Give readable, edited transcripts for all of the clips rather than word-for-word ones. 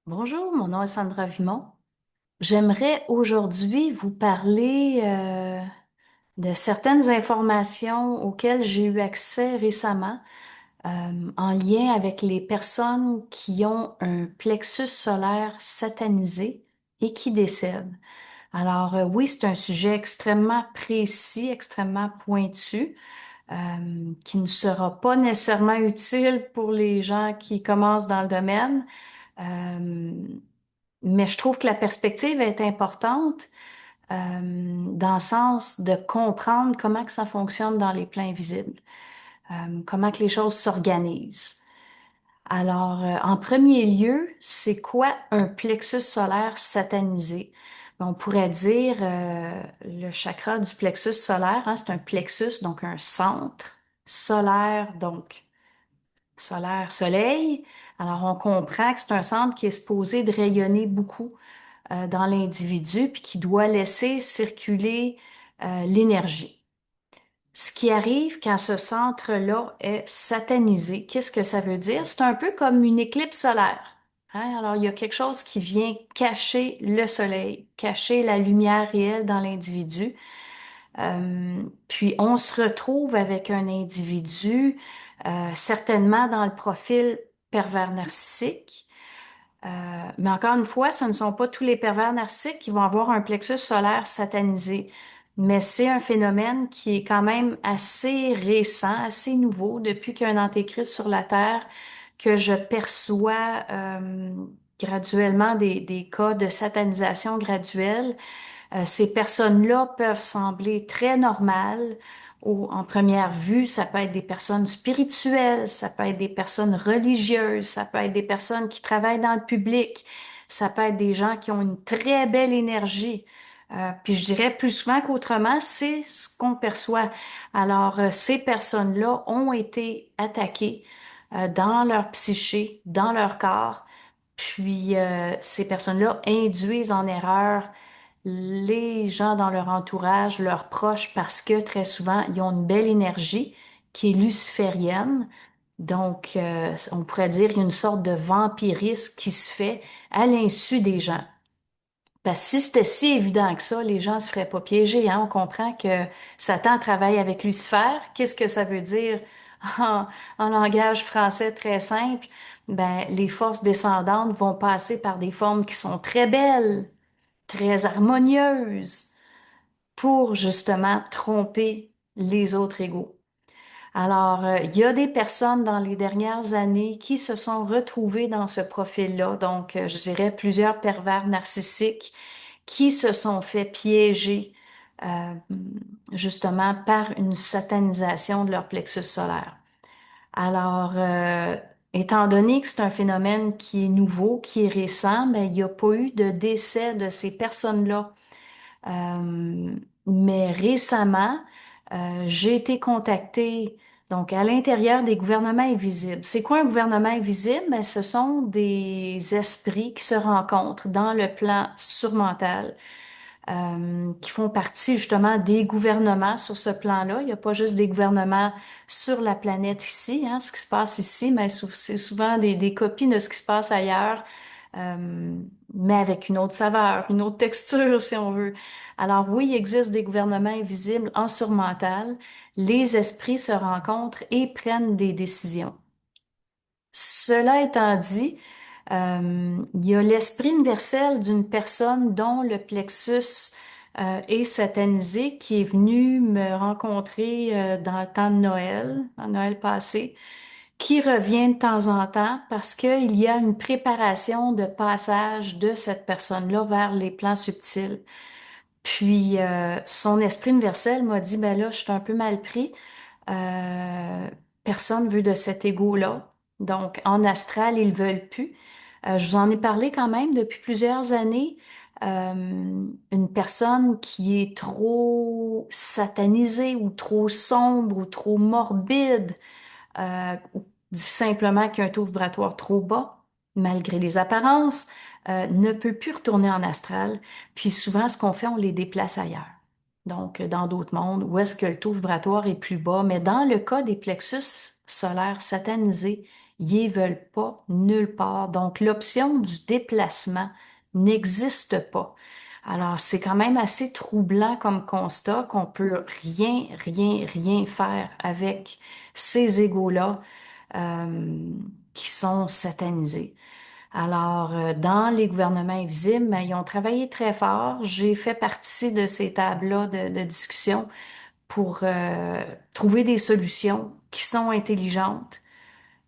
Bonjour, mon nom est Sandra Vimon. J'aimerais aujourd'hui vous parler de certaines informations auxquelles j'ai eu accès récemment en lien avec les personnes qui ont un plexus solaire satanisé et qui décèdent. Alors oui, c'est un sujet extrêmement précis, extrêmement pointu, qui ne sera pas nécessairement utile pour les gens qui commencent dans le domaine. Euh, mais je trouve que la perspective est importante dans le sens de comprendre comment que ça fonctionne dans les plans invisibles, comment que les choses s'organisent. Alors, en premier lieu, c'est quoi un plexus solaire satanisé? On pourrait dire le chakra du plexus solaire, hein, c'est un plexus, donc un centre solaire, donc solaire, soleil. Alors, on comprend que c'est un centre qui est supposé de rayonner beaucoup dans l'individu, puis qui doit laisser circuler l'énergie. Ce qui arrive quand ce centre-là est satanisé, qu'est-ce que ça veut dire? C'est un peu comme une éclipse solaire. Hein? Alors, il y a quelque chose qui vient cacher le soleil, cacher la lumière réelle dans l'individu. Puis, on se retrouve avec un individu, certainement dans le profil pervers narcissique. Mais encore une fois, ce ne sont pas tous les pervers narcissiques qui vont avoir un plexus solaire satanisé. Mais c'est un phénomène qui est quand même assez récent, assez nouveau, depuis qu'il y a un antéchrist sur la Terre, que je perçois graduellement des cas de satanisation graduelle. Ces personnes-là peuvent sembler très normales. En première vue, ça peut être des personnes spirituelles, ça peut être des personnes religieuses, ça peut être des personnes qui travaillent dans le public, ça peut être des gens qui ont une très belle énergie. Puis je dirais plus souvent qu'autrement, c'est ce qu'on perçoit. Alors, ces personnes-là ont été attaquées dans leur psyché, dans leur corps, puis ces personnes-là induisent en erreur les gens dans leur entourage, leurs proches, parce que très souvent, ils ont une belle énergie qui est luciférienne. Donc, on pourrait dire qu'il y a une sorte de vampirisme qui se fait à l'insu des gens. Parce que si c'était si évident que ça, les gens ne se feraient pas piéger, hein. On comprend que Satan travaille avec Lucifer. Qu'est-ce que ça veut dire en, en langage français très simple? Ben, les forces descendantes vont passer par des formes qui sont très belles, très harmonieuse pour justement tromper les autres égaux. Alors, il y a des personnes dans les dernières années qui se sont retrouvées dans ce profil-là, donc je dirais plusieurs pervers narcissiques qui se sont fait piéger euh, justement par une satanisation de leur plexus solaire. Alors, étant donné que c'est un phénomène qui est nouveau, qui est récent, ben, il n'y a pas eu de décès de ces personnes-là. Euh, mais récemment, j'ai été contactée donc à l'intérieur des gouvernements invisibles. C'est quoi un gouvernement invisible? Ben, ce sont des esprits qui se rencontrent dans le plan surmental, qui font partie justement des gouvernements sur ce plan-là. Il n'y a pas juste des gouvernements sur la planète ici, hein, ce qui se passe ici, mais c'est souvent des copies de ce qui se passe ailleurs, euh, mais avec une autre saveur, une autre texture, si on veut. Alors oui, il existe des gouvernements invisibles en surmental. Les esprits se rencontrent et prennent des décisions. Cela étant dit, il y a l'esprit universel d'une personne dont le plexus est satanisé qui est venu me rencontrer dans le temps de Noël, en Noël passé, qui revient de temps en temps parce qu'il y a une préparation de passage de cette personne-là vers les plans subtils. Puis son esprit universel m'a dit, ben là, je suis un peu mal pris. Euh, Personne veut de cet ego-là. Donc, en astral, ils veulent plus. Je vous en ai parlé quand même depuis plusieurs années. Une personne qui est trop satanisée ou trop sombre ou trop morbide, ou simplement qui a un taux vibratoire trop bas, malgré les apparences, ne peut plus retourner en astral. Puis souvent, ce qu'on fait, on les déplace ailleurs. Donc, dans d'autres mondes, où est-ce que le taux vibratoire est plus bas. Mais dans le cas des plexus solaires satanisés, Ils ne veulent pas nulle part. Donc, l'option du déplacement n'existe pas. Alors, c'est quand même assez troublant comme constat qu'on peut rien, rien, rien faire avec ces égos-là qui sont satanisés. Alors, dans les gouvernements invisibles, ben, ils ont travaillé très fort. J'ai fait partie de ces tables-là de discussion pour trouver des solutions qui sont intelligentes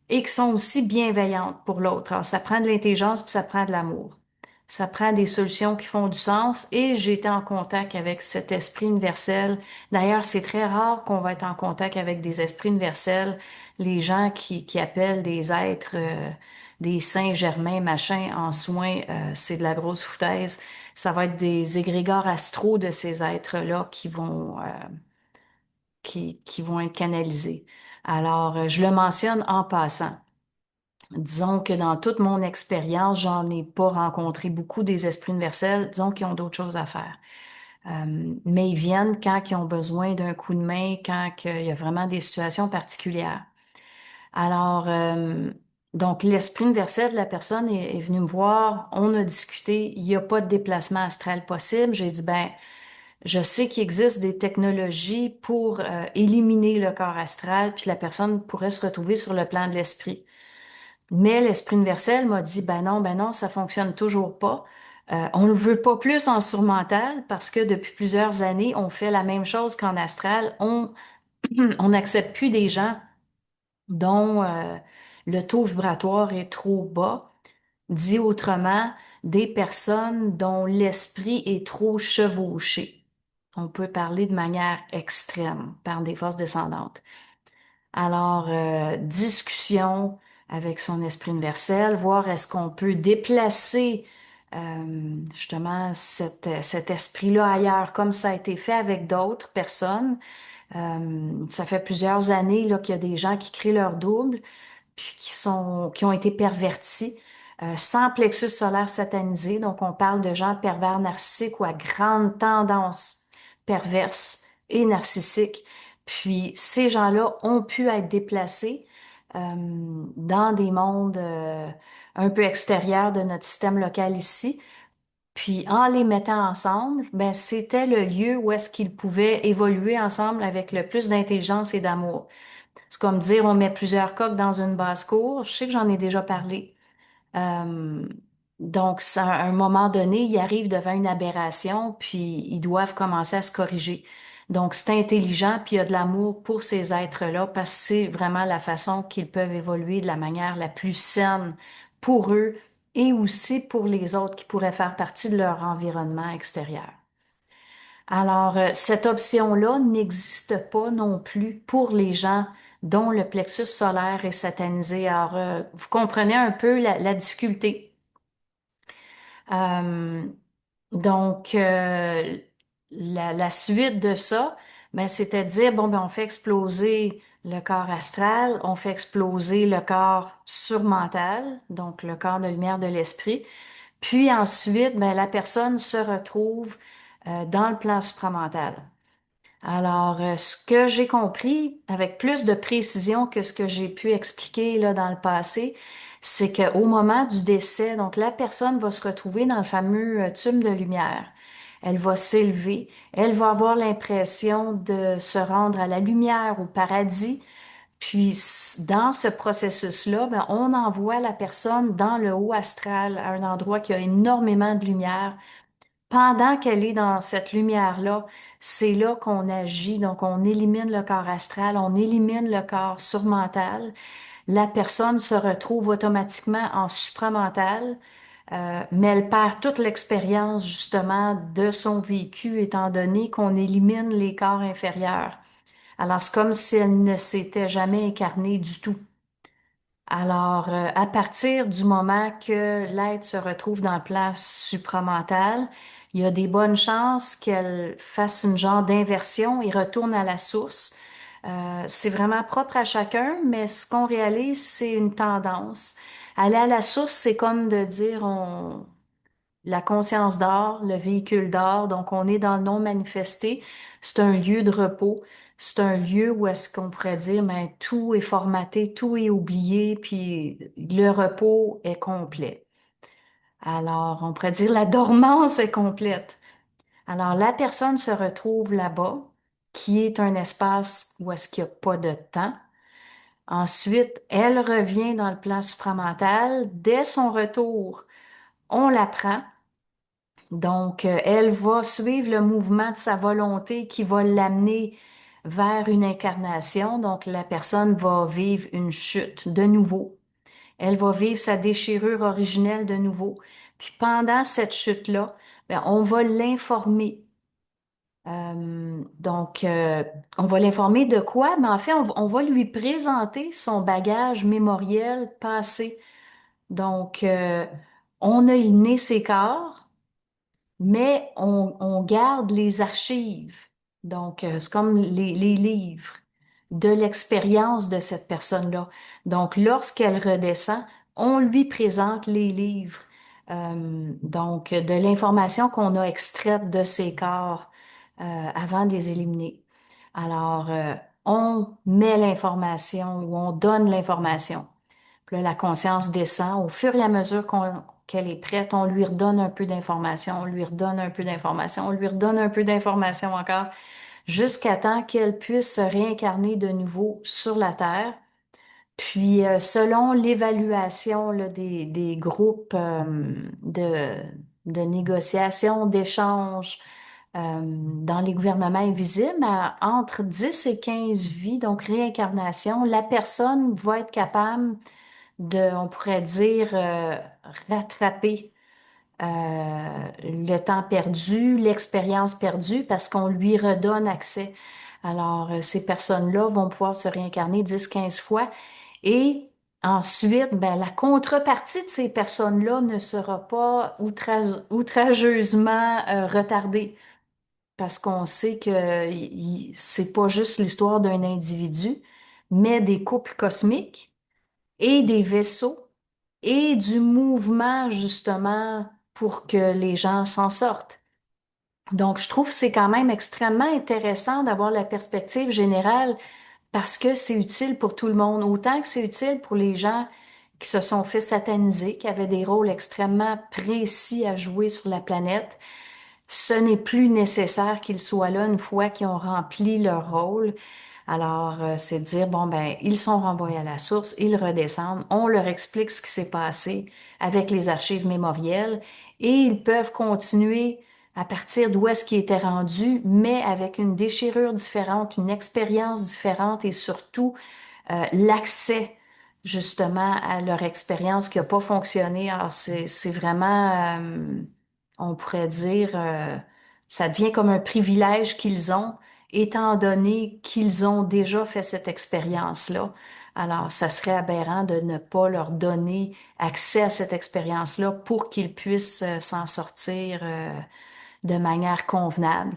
et qui sont aussi bienveillantes pour l'autre. Alors, ça prend de l'intelligence puis ça prend de l'amour. Ça prend des solutions qui font du sens et j'ai été en contact avec cet esprit universel. D'ailleurs, c'est très rare qu'on va être en contact avec des esprits universels. Les gens qui appellent des êtres, des saints germains, machin, en soins, c'est de la grosse foutaise. Ça va être des égrégores astraux de ces êtres-là qui vont être canalisés. Alors, je le mentionne en passant. Disons que dans toute mon expérience, j'en ai pas rencontré beaucoup des esprits universels. Disons qu'ils ont d'autres choses à faire. Mais ils viennent quand ils ont besoin d'un coup de main, quand il y a vraiment des situations particulières. Alors, donc, l'esprit universel de la personne est venu me voir, on a discuté, il n'y a pas de déplacement astral possible. J'ai dit, ben, je sais qu'il existe des technologies pour éliminer le corps astral, puis la personne pourrait se retrouver sur le plan de l'esprit. Mais l'esprit universel m'a dit, ben non, ça fonctionne toujours pas. On ne veut pas plus en surmental parce que depuis plusieurs années, on fait la même chose qu'en astral. On n'accepte plus des gens dont le taux vibratoire est trop bas. Dit autrement, des personnes dont l'esprit est trop chevauché. On peut parler de manière extrême par des forces descendantes. Alors, discussion avec son esprit universel, voir est-ce qu'on peut déplacer justement cet esprit-là ailleurs, comme ça a été fait avec d'autres personnes. Ça fait plusieurs années là, qu'il y a des gens qui créent leur double, puis qui ont été pervertis, sans plexus solaire satanisé. Donc, on parle de gens pervers narcissiques ou à grande tendance perverse et narcissique. Puis, ces gens-là ont pu être déplacés dans des mondes un peu extérieurs de notre système local ici. Puis, en les mettant ensemble, ben, c'était le lieu où est-ce qu'ils pouvaient évoluer ensemble avec le plus d'intelligence et d'amour. C'est comme dire on met plusieurs coques dans une basse-cour. Je sais que j'en ai déjà parlé. Euh, donc, à un moment donné, ils arrivent devant une aberration, puis ils doivent commencer à se corriger. Donc, c'est intelligent, puis il y a de l'amour pour ces êtres-là, parce que c'est vraiment la façon qu'ils peuvent évoluer de la manière la plus saine pour eux et aussi pour les autres qui pourraient faire partie de leur environnement extérieur. Alors, cette option-là n'existe pas non plus pour les gens dont le plexus solaire est satanisé. Alors, vous comprenez un peu la difficulté. Euh, donc, la suite de ça, ben, c'était de dire, bon, ben, on fait exploser le corps astral, on fait exploser le corps surmental, donc le corps de lumière de l'esprit. Puis ensuite, ben, la personne se retrouve dans le plan supramental. Alors, ce que j'ai compris avec plus de précision que ce que j'ai pu expliquer là, dans le passé, c'est qu'au moment du décès, donc la personne va se retrouver dans le fameux tube de lumière. Elle va s'élever, elle va avoir l'impression de se rendre à la lumière, au paradis. Puis, dans ce processus-là, ben, on envoie la personne dans le haut astral, à un endroit qui a énormément de lumière pendant qu'elle est dans cette lumière-là, c'est là qu'on agit. Donc, on élimine le corps astral, on élimine le corps surmental. La personne se retrouve automatiquement en supramental, mais elle perd toute l'expérience justement de son vécu étant donné qu'on élimine les corps inférieurs. Alors, c'est comme si elle ne s'était jamais incarnée du tout. Alors, à partir du moment que l'être se retrouve dans le plan supramental, il y a des bonnes chances qu'elle fasse une genre d'inversion et retourne à la source. C'est vraiment propre à chacun, mais ce qu'on réalise, c'est une tendance. Aller à la source, c'est comme de dire la conscience d'or, le véhicule d'or, donc on est dans le non manifesté. C'est un lieu de repos. c'est un lieu où est-ce qu'on pourrait dire, ben, tout est formaté, tout est oublié, puis le repos est complet. Alors, on pourrait dire la dormance est complète. Alors, la personne se retrouve là-bas, qui est un espace où est-ce qu'il n'y a pas de temps. Ensuite, elle revient dans le plan supramental. Dès son retour, on la prend. Donc, elle va suivre le mouvement de sa volonté qui va l'amener vers une incarnation. Donc, la personne va vivre une chute de nouveau. Elle va vivre sa déchirure originelle de nouveau. Puis pendant cette chute-là, ben, on va l'informer. Donc, on va l'informer de quoi? Mais en fait, on va lui présenter son bagage mémoriel passé. Donc, on a le nez ses corps, mais on garde les archives. Donc, c'est comme les livres de l'expérience de cette personne-là. Donc, lorsqu'elle redescend, on lui présente les livres. Donc, de l'information qu'on a extraite de ses corps avant de les éliminer. Alors, on met l'information ou on donne l'information. Puis là, la conscience descend. Au fur et à mesure qu'elle est prête, on lui redonne un peu d'informations, on lui redonne un peu d'informations, on lui redonne un peu d'informations encore, jusqu'à temps qu'elle puisse se réincarner de nouveau sur la Terre. Puis, selon l'évaluation là, des groupes de négociation, d'échange dans les gouvernements invisibles, entre 10 et 15 vies, donc réincarnation, la personne va être capable on pourrait dire, rattraper le temps perdu, l'expérience perdue, parce qu'on lui redonne accès. Alors, ces personnes-là vont pouvoir se réincarner 10, 15 fois. Et ensuite, ben, la contrepartie de ces personnes-là ne sera pas outrageusement retardée. Parce qu'on sait que c'est pas juste l'histoire d'un individu, mais des couples cosmiques et des vaisseaux et du mouvement justement pour que les gens s'en sortent. Donc, je trouve que c'est quand même extrêmement intéressant d'avoir la perspective générale parce que c'est utile pour tout le monde, autant que c'est utile pour les gens qui se sont fait sataniser, qui avaient des rôles extrêmement précis à jouer sur la planète. Ce n'est plus nécessaire qu'ils soient là une fois qu'ils ont rempli leur rôle. Alors, c'est de dire, bon, ben, ils sont renvoyés à la source, ils redescendent, on leur explique ce qui s'est passé avec les archives mémorielles et ils peuvent continuer à partir d'où est-ce qu'ils étaient rendus, mais avec une déchirure différente, une expérience différente et surtout l'accès justement à leur expérience qui n'a pas fonctionné. Alors, c'est vraiment, on pourrait dire, ça devient comme un privilège qu'ils ont, étant donné qu'ils ont déjà fait cette expérience-là. Alors, ça serait aberrant de ne pas leur donner accès à cette expérience-là pour qu'ils puissent s'en sortir de manière convenable.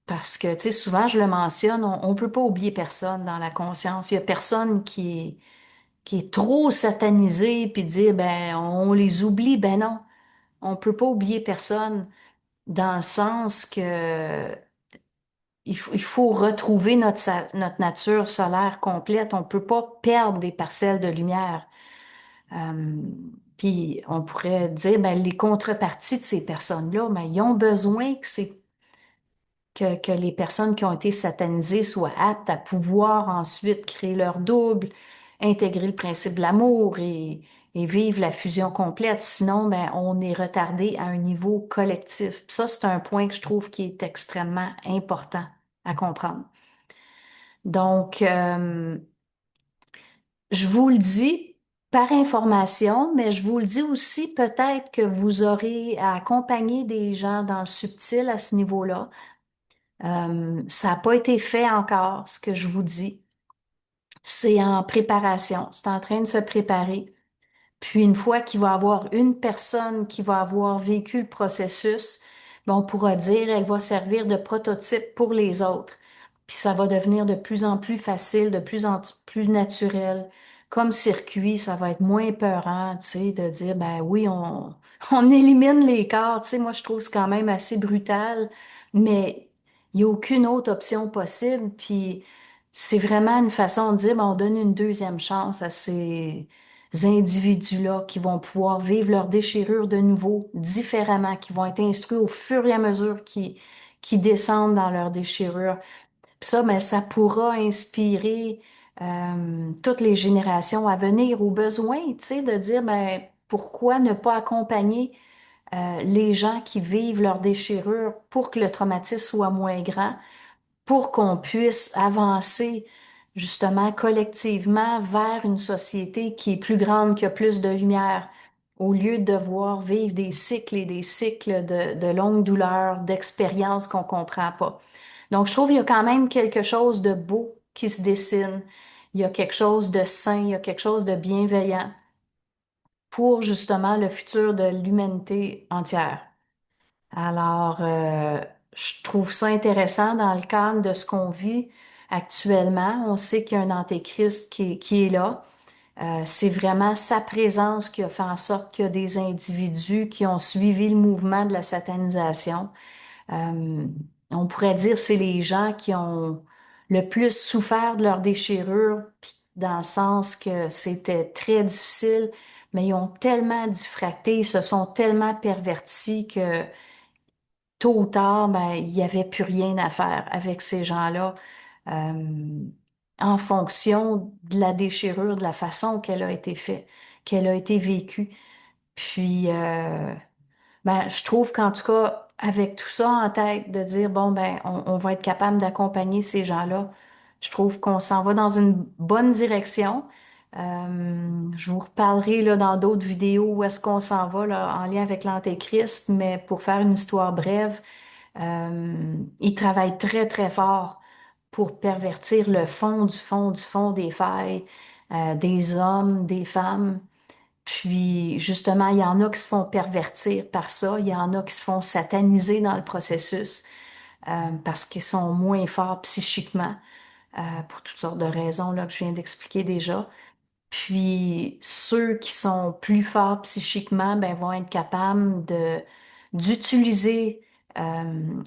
Parce que, tu sais, souvent, je le mentionne, on ne peut pas oublier personne dans la conscience. Il y a personne qui est trop satanisé puis dire, ben, on les oublie. Ben non, on peut pas oublier personne dans le sens que il faut retrouver notre nature solaire complète. On peut pas perdre des parcelles de lumière. Euh, Puis on pourrait dire, ben, les contreparties de ces personnes-là, ben, ils ont besoin que les personnes qui ont été satanisées soient aptes à pouvoir ensuite créer leur double, intégrer le principe de l'amour et vivre la fusion complète. Sinon, ben, on est retardé à un niveau collectif. Puis ça, c'est un point que je trouve qui est extrêmement important à comprendre. Donc, je vous le dis par information, mais je vous le dis aussi peut-être que vous aurez à accompagner des gens dans le subtil à ce niveau-là. Ça n'a pas été fait encore, ce que je vous dis. C'est en préparation, c'est en train de se préparer. Puis une fois qu'il va y avoir une personne qui va avoir vécu le processus, ben, on pourra dire elle va servir de prototype pour les autres. Puis ça va devenir de plus en plus facile, de plus en plus naturel. Comme circuit, ça va être moins peurant, tu sais, de dire, ben oui, on élimine les corps. Tu sais, moi, je trouve que c'est quand même assez brutal, mais il n'y a aucune autre option possible. Puis c'est vraiment une façon de dire, ben, on donne une deuxième chance à ces individus-là qui vont pouvoir vivre leur déchirure de nouveau différemment, qui vont être instruits au fur et à mesure qui descendent dans leur déchirure. Puis ça, ben, ça pourra inspirer toutes les générations à venir au besoin, tu sais, de dire, ben, pourquoi ne pas accompagner les gens qui vivent leur déchirure pour que le traumatisme soit moins grand, pour qu'on puisse avancer justement collectivement vers une société qui est plus grande, qui a plus de lumière, au lieu de devoir vivre des cycles et des cycles de longues douleurs, d'expériences qu'on comprend pas. Donc, je trouve qu'il y a quand même quelque chose de beau qui se dessine. Il y a quelque chose de sain, il y a quelque chose de bienveillant pour justement le futur de l'humanité entière. Alors, je trouve ça intéressant dans le cadre de ce qu'on vit actuellement. On sait qu'il y a un antéchrist qui est là. C'est vraiment sa présence qui a fait en sorte qu'il y a des individus qui ont suivi le mouvement de la satanisation. Euh, on pourrait dire c'est les gens qui ont le plus souffert de leur déchirure, puis dans le sens que c'était très difficile, mais ils ont tellement diffracté, ils se sont tellement pervertis que tôt ou tard, ben, il n'y avait plus rien à faire avec ces gens-là, euh, en fonction de la déchirure, de la façon qu'elle a été faite, qu'elle a été vécue. Puis, ben, je trouve qu'en tout cas, avec tout ça en tête, de dire, bon, ben, on va être capable d'accompagner ces gens-là, je trouve qu'on s'en va dans une bonne direction. Je vous reparlerai là, dans d'autres vidéos où est-ce qu'on s'en va là, en lien avec l'Antéchrist, mais pour faire une histoire brève, ils travaillent très, très fort pour pervertir le fond du fond du fond des failles, des hommes, des femmes. Puis, justement, il y en a qui se font pervertir par ça, il y en a qui se font sataniser dans le processus parce qu'ils sont moins forts psychiquement, pour toutes sortes de raisons là, que je viens d'expliquer déjà. Puis ceux qui sont plus forts psychiquement, ben, vont être capables d'utiliser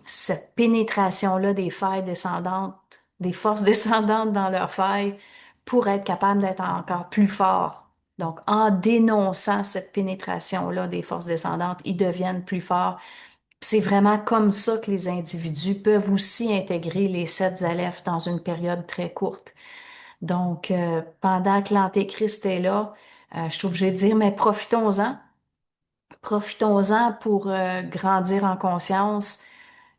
cette pénétration-là des failles descendantes, des forces descendantes dans leurs failles pour être capables d'être encore plus forts. Donc, en dénonçant cette pénétration-là des forces descendantes, ils deviennent plus forts. C'est vraiment comme ça que les individus peuvent aussi intégrer les sept alephes dans une période très courte. Donc, pendant que l'Antéchrist est là, je suis obligée de dire, mais profitons-en. Profitons-en pour grandir en conscience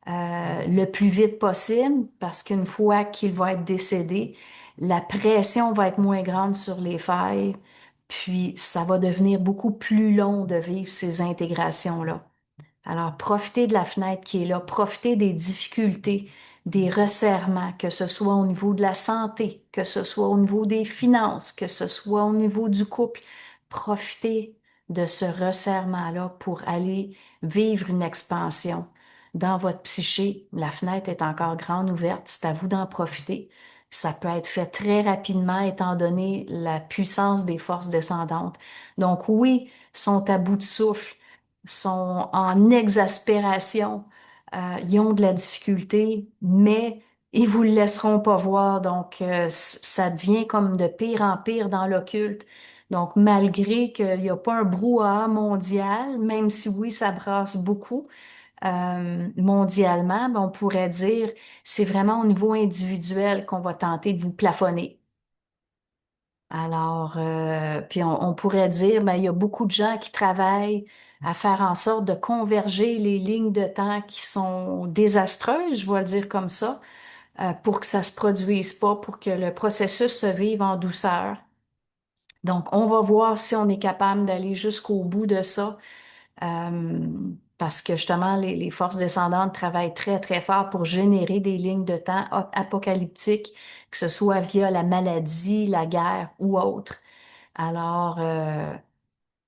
le plus vite possible, parce qu'une fois qu'il va être décédé, la pression va être moins grande sur les failles, puis ça va devenir beaucoup plus long de vivre ces intégrations-là. Alors, profitez de la fenêtre qui est là, profitez des difficultés, des resserrements, que ce soit au niveau de la santé, que ce soit au niveau des finances, que ce soit au niveau du couple. Profitez de ce resserrement-là pour aller vivre une expansion dans votre psyché. La fenêtre est encore grande ouverte, c'est à vous d'en profiter. Ça peut être fait très rapidement étant donné la puissance des forces descendantes. Donc oui, sont à bout de souffle, sont en exaspération, ils ont de la difficulté, mais ils vous le laisseront pas voir. Donc, ça devient comme de pire en pire dans l'occulte. Donc, malgré qu'il n'y a pas un brouhaha mondial, même si oui, ça brasse beaucoup mondialement, ben, on pourrait dire c'est vraiment au niveau individuel qu'on va tenter de vous plafonner. Alors, puis on pourrait dire, ben, il y a beaucoup de gens qui travaillent à faire en sorte de converger les lignes de temps qui sont désastreuses, je vais le dire comme ça, pour que ça se produise pas, pour que le processus se vive en douceur. Donc, on va voir si on est capable d'aller jusqu'au bout de ça, euh, parce que justement, les forces descendantes travaillent très, très fort pour générer des lignes de temps apocalyptiques, que ce soit via la maladie, la guerre ou autre. Alors,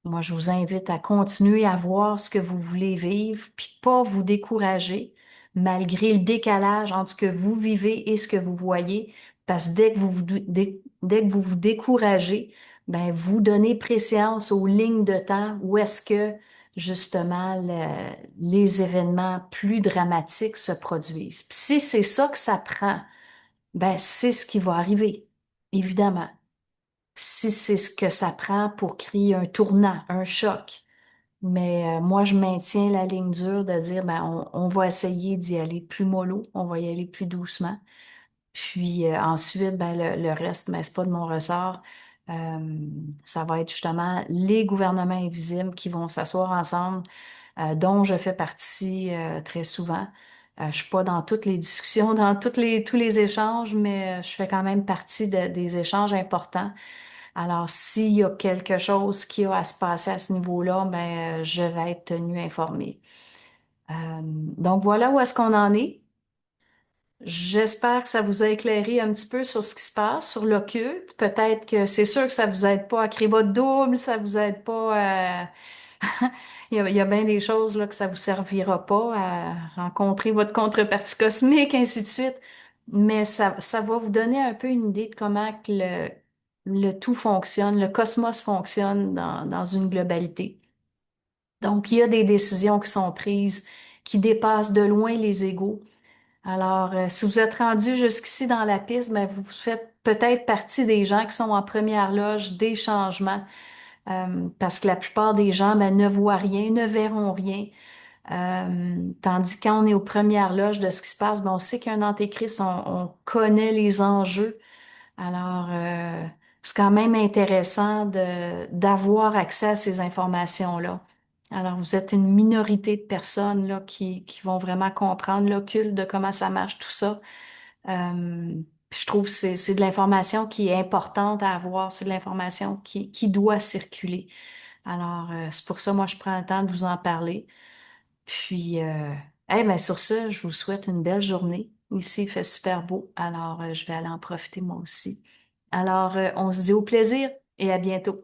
moi, je vous invite à continuer à voir ce que vous voulez vivre, puis pas vous décourager, malgré le décalage entre ce que vous vivez et ce que vous voyez, parce que dès que vous vous découragez, ben, vous donnez préséance aux lignes de temps où est-ce que justement les événements plus dramatiques se produisent. Puis si c'est ça que ça prend, ben c'est ce qui va arriver, évidemment. Si c'est ce que ça prend pour créer un tournant, un choc. Mais moi, je maintiens la ligne dure de dire, ben, on va essayer d'y aller plus mollo, on va y aller plus doucement. Puis ensuite, ben, le reste, mais c'est pas de mon ressort. Euh, Ça va être justement les gouvernements invisibles qui vont s'asseoir ensemble, dont je fais partie très souvent. Je suis pas dans toutes les discussions, dans tous les échanges, mais je fais quand même partie des échanges importants. Alors, s'il y a quelque chose qui a à se passer à ce niveau-là, ben, je vais être tenue informée. Donc, voilà où est-ce qu'on en est. J'espère que ça vous a éclairé un petit peu sur ce qui se passe, sur l'occulte. Peut-être que c'est sûr que ça vous aide pas à créer votre double, ça vous aide pas à... il y a bien des choses là, que ça vous servira pas à rencontrer votre contrepartie cosmique, ainsi de suite. Mais ça va vous donner un peu une idée de comment que le tout fonctionne, le cosmos fonctionne dans une globalité. Donc, il y a des décisions qui sont prises qui dépassent de loin les égaux. Alors, si vous êtes rendu jusqu'ici dans la piste, ben, vous faites peut-être partie des gens qui sont en première loge des changements, parce que la plupart des gens ben, ne voient rien, ne verront rien. Tandis que quand on est aux premières loges de ce qui se passe, ben, on sait qu'un antéchrist, on connaît les enjeux. Alors, c'est quand même intéressant d'avoir accès à ces informations-là. Alors, vous êtes une minorité de personnes là, qui vont vraiment comprendre l'occulte de comment ça marche, tout ça. Puis je trouve que c'est de l'information qui est importante à avoir, c'est de l'information qui doit circuler. Alors, c'est pour ça, moi, je prends le temps de vous en parler. Puis, eh ben, sur ce, je vous souhaite une belle journée. Ici, il fait super beau, alors je vais aller en profiter moi aussi. Alors, on se dit au plaisir et à bientôt.